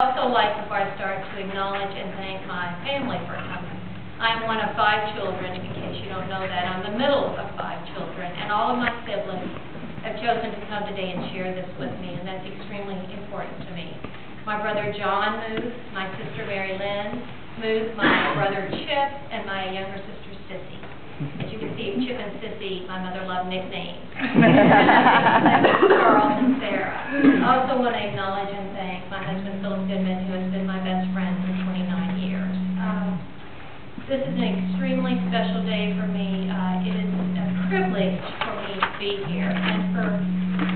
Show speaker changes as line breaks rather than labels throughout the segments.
Also like, before I start, to acknowledge and thank my family for coming. I'm one of 5 children, in case you don't know that. I'm the middle of 5 children, and all of my siblings have chosen to come today and share this with me, and that's extremely important to me. My brother John Muth, my sister Mary Lynn Muth, my brother Chip, and my younger sister Sissy. As you can see, Chip and Sissy, my mother loved nicknames. Charles and Sarah. I also want to acknowledge and thank my husband Philip Goodman, who has been my best friend for 29 years. This is an extremely special day for me. It is a privilege for me to be here, and for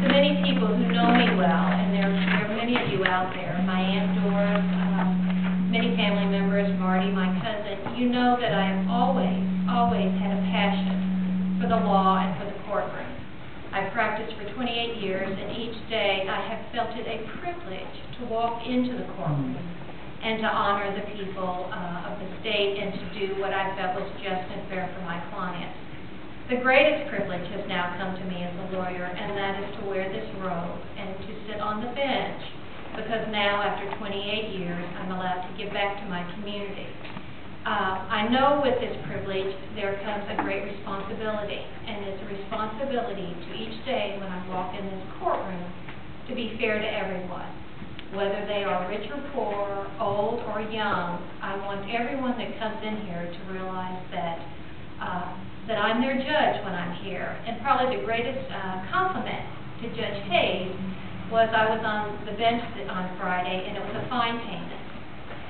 the many people who know me well, and there are many of you out there, my Aunt Doris, many family members, Marty, my cousin, you know that I have always had a passion for the law and for the courtroom. I've practiced for 28 years, and each day I have felt it a privilege to walk into the courtroom and to honor the people of the state and to do what I felt was just and fair for my clients. The greatest privilege has now come to me as a lawyer, and that is to wear this robe and to sit on the bench, because now, after 28 years, I'm allowed to give back to my community. I know with this privilege there comes a great responsibility, and it's a responsibility to each day when I walk in this courtroom to be fair to everyone. Whether they are rich or poor, old or young, I want everyone that comes in here to realize that I'm their judge when I'm here. And probably the greatest compliment to Judge Hayes was I was on the bench on Friday, and it was a fine payment.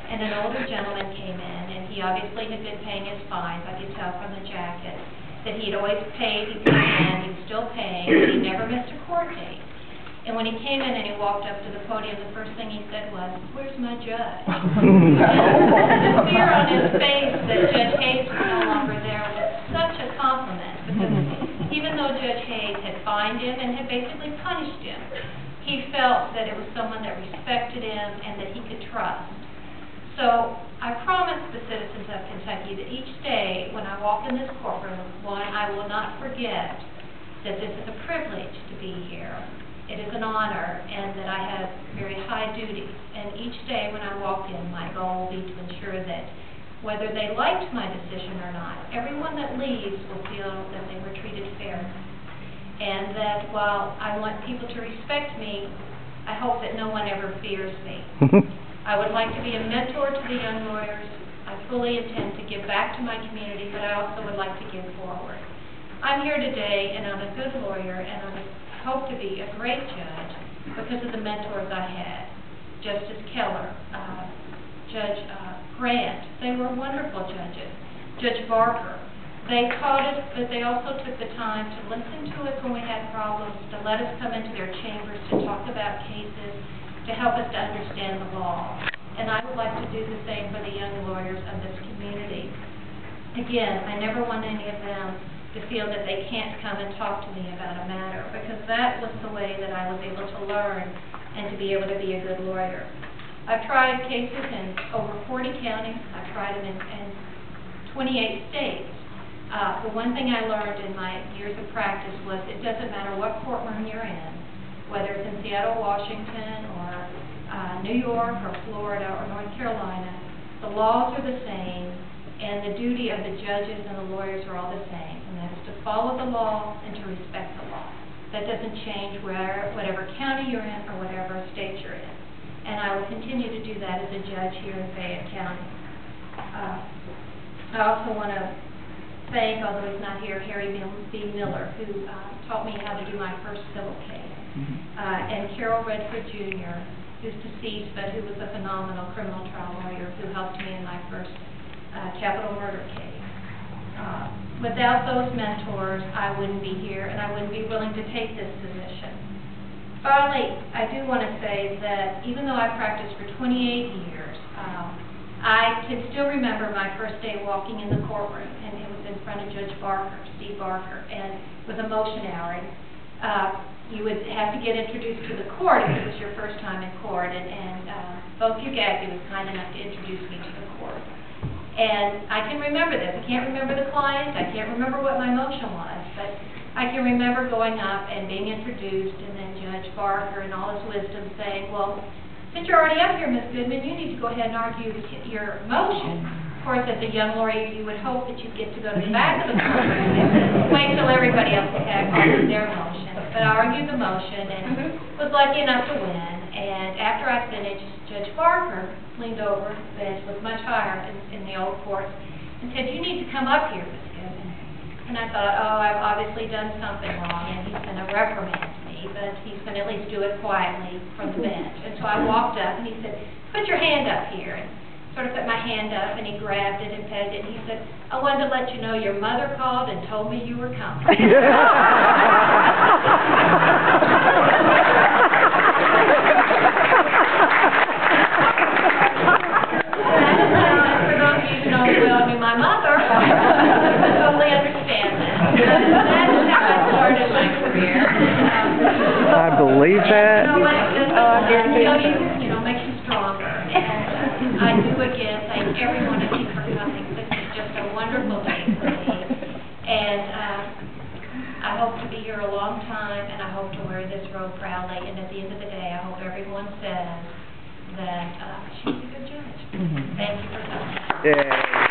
And an older gentleman came in, and he obviously had been paying his fines. I could tell from the jacket that he had always paid. He'd come in, he was still paying, but he never missed a court date. And when he came in and he walked up to the podium, the first thing he said was, "Where's my judge?" And the fear on his face that Judge Hayes was no longer there was such a compliment, because even though Judge Hayes had fined him and had basically punished him, he felt that it was someone that respected him and that he could trust. So I promise the citizens of Kentucky that each day when I walk in this courtroom, one, I will not forget that this is a privilege to be here. It is an honor, and that I have very high duties. And each day when I walk in, my goal will be to ensure that whether they liked my decision or not, everyone that leaves will feel that they were treated fairly. And that while I want people to respect me, I hope that no one ever fears me. I would like to be a mentor to the young lawyers. I fully intend to give back to my community, but I also would like to give forward. I'm here today, and I'm a good lawyer, and I hope to be a great judge because of the mentors I had. Justice Keller, Judge Grant, they were wonderful judges. Judge Barker. They taught us, but they also took the time to listen to us when we had problems, to let us come into their chambers to talk about cases, to help us to understand the law. And I would like to do the same for the young lawyers of this community. Again, I never want any of them to feel that they can't come and talk to me about a matter, because that was the way that I was able to learn and to be able to be a good lawyer. I've tried cases in over 40 counties. I've tried them in 28 states. The one thing I learned in my years of practice was it doesn't matter what courtroom you're in, whether it's in Seattle, Washington, or New York, or Florida, or North Carolina, the laws are the same, and the duty of the judges and the lawyers are all the same, and that is to follow the law and to respect the law. That doesn't change whatever county you're in or whatever state you're in. And I will continue to do that as a judge here in Fayette County. I also want to thank, although he's not here, Harry B. Miller, who taught me how to do my first civil case, and Carol Redford Jr., who's deceased, but who was a phenomenal criminal trial lawyer who helped me in my first capital murder case. Without those mentors, I wouldn't be here, and I wouldn't be willing to take this position. Finally, I do want to say that even though I practiced for 28 years, I can still remember my first day walking in the courtroom, and it was in front of Judge Barker, Steve Barker, and it was a motion hour. You would have to get introduced to the court if it was your first time in court, and Bo Fugazzi was kind enough to introduce me to the court. And I can remember this. I can't remember the client. I can't remember what my motion was, but I can remember going up and being introduced, and then Judge Barker, in all his wisdom, saying, "Well, since you're already up here, Ms. Goodman, you need to go ahead and argue your motion. Of course, as a young lawyer, you would hope that you get to go to the back of the courtroom and wait till everybody else had argued their motion. But I argued the motion and was lucky enough to win. And after I finished, Judge Barker leaned over the bench, was much higher in the old courts, and said, "You need to come up here, Ms. Goodman." And I thought, oh, I've obviously done something wrong, and he's going to reprimand me, but he's going to at least do it quietly from the bench. And so I walked up, and he said, "Put your hand up here." And sort of put my hand up, and he grabbed it and petted it, and he said, "I wanted to let you know your mother called and told me you were coming." For those of you who know me well, knew my mother, I totally understand that. That's how I started my career.
I believe that.
You know, makes you stronger. And I do again thank every one of you for coming. This is just a wonderful day for me. And I hope to be here a long time, and I hope to wear this robe proudly. And at the end of the day, I hope everyone says that she's a good judge. Thank you for coming.
Yeah.